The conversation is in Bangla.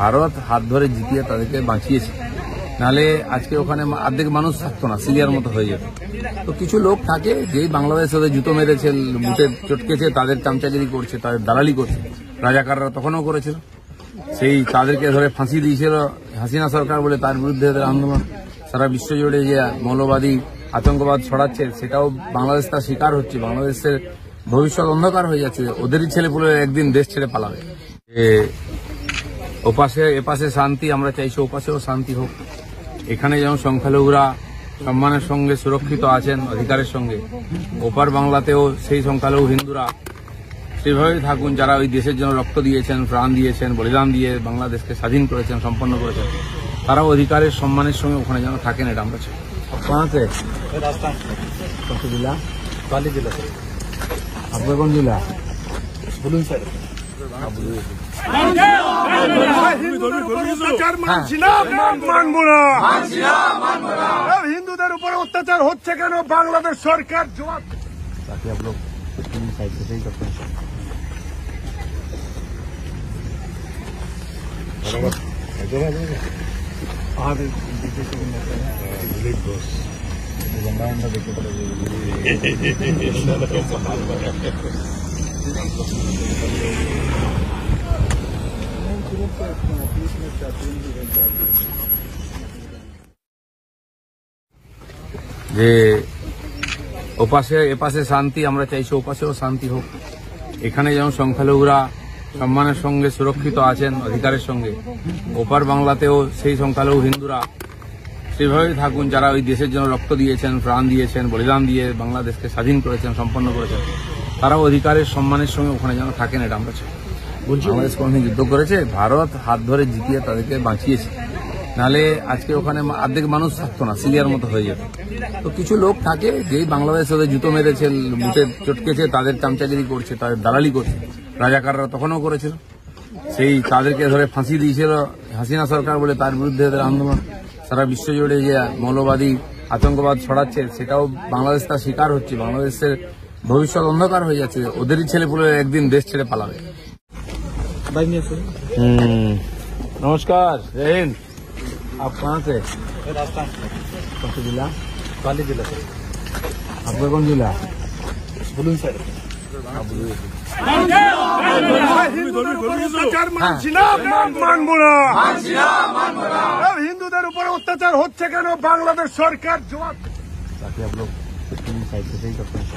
ভারত হাত ধরে জিতিয়ে তাদেরকে বাঁচিয়েছে, নাহলে আজকে ওখানে অর্ধেক মানুষ থাকতো না, সিরিয়ার মতো হয়ে যেত। তো কিছু লোক থাকে যেই বাংলাদেশ ওদের জুতো মেরেছে, বুটে চটকেছে, তাদের চামচাগিরি করছে, তাদের দালালি করছে। রাজাকাররা তখনও করেছিল, সেই তাদেরকে ধরে ফাঁসি দিয়েছিল হাসিনা সরকার বলে। তার বিরুদ্ধে এদের আন্দোলন সারা বিশ্ব জুড়ে যে মৌলবাদী আতঙ্কবাদ ছড়াচ্ছে, সেটাও বাংলাদেশ তার শিকার হচ্ছে। বাংলাদেশের ভবিষ্যৎ অন্ধকার হয়ে যাচ্ছে। ওদেরই ছেলেপুলে একদিন দেশ ছেড়ে পালাবে। ওপাশে এপাশে শান্তি আমরা চাইছি, ওপাশেও শান্তি হোক। এখানে যেমন সংখ্যালঘুরা সম্মানের সঙ্গে সুরক্ষিত আছেন, অধিকারের সঙ্গে, ওপার বাংলাতেও সেই সংখ্যালঘু হিন্দুরা সেভাবেই থাকুন, যারা ওই দেশের জন্য রক্ত দিয়েছেন, প্রাণ দিয়েছেন, বলিদান দিয়ে বাংলাদেশকে স্বাধীন করেছেন, সম্পন্ন করেছেন। তারাও অধিকারের সম্মানের সঙ্গে ওখানে যেন থাকেন, এটা আমরা চাই। আপনাকে কত জেলা? পালি জেলা। আপনার কোন জেলা বলুন স্যার? হিন্দুদের উপরে অত্যাচার হচ্ছে কেন? বাংলাদেশ সরকার জবাব। ताकि आप लोग साइड से ही करते हैं। যে ওপাশে এপাশে শান্তি আমরা চাইছি, ওপাশেও শান্তি হোক। এখানে যেমন সংখ্যালঘুরা সম্মানের সঙ্গে সুরক্ষিত আছেন, অধিকারের সঙ্গে, ওপার বাংলাতেও সেই সংখ্যালঘু হিন্দুরা সেভাবেই থাকুন, যারা ওই দেশের জন্য রক্ত দিয়েছেন, প্রাণ দিয়েছেন, বলিদান দিয়ে বাংলাদেশকে স্বাধীন করেছেন, সম্পন্ন করেছেন। তারাও অধিকারের সম্মানের সঙ্গে ওখানে যেন থাকেন, এটা আমরা চাই। বাংলাদেশ কোনদিন যুদ্ধ করেছে? ভারত হাত ধরে জিতিয়ে তাদেরকে বাঁচিয়েছে, নাহলে আজকে ওখানে অর্ধেক মানুষ থাকতো না, সিরিয়ার মতো হয়ে যেত। তো কিছু লোক থাকে যেই বাংলাদেশ ওদের জুতো মেরেছে, বুটে চটকেছে, তাদের চামচাগিরি করছে, তাদের দালালি করছে। রাজাকাররা তখনও করেছিল, সেই তাদেরকে ধরে ফাঁসি দিয়েছিল হাসিনা সরকার বলে। তার বিরুদ্ধে এদের আন্দোলন সারা বিশ্ব জুড়ে যে মৌলবাদী আতঙ্কবাদ ছড়াচ্ছে, সেটাও বাংলাদেশ তার শিকার হচ্ছে। বাংলাদেশের ভবিষ্যৎ অন্ধকার হয়ে যাচ্ছে। ওদেরই ছেলেপুলে একদিন দেশ ছেড়ে পালাবে। নমস্কার, জয় হিন্দ। आप कहाँ से? राजस्थान। कौन सा जिला? पाली जिला से। आपका कौन जिला बोलून सर? হিন্দুদের উপরে অত্যাচার হচ্ছে কেন? বাংলাদেশ সরকার জবাব। ताकि आप लोग साइड से ही करते हैं।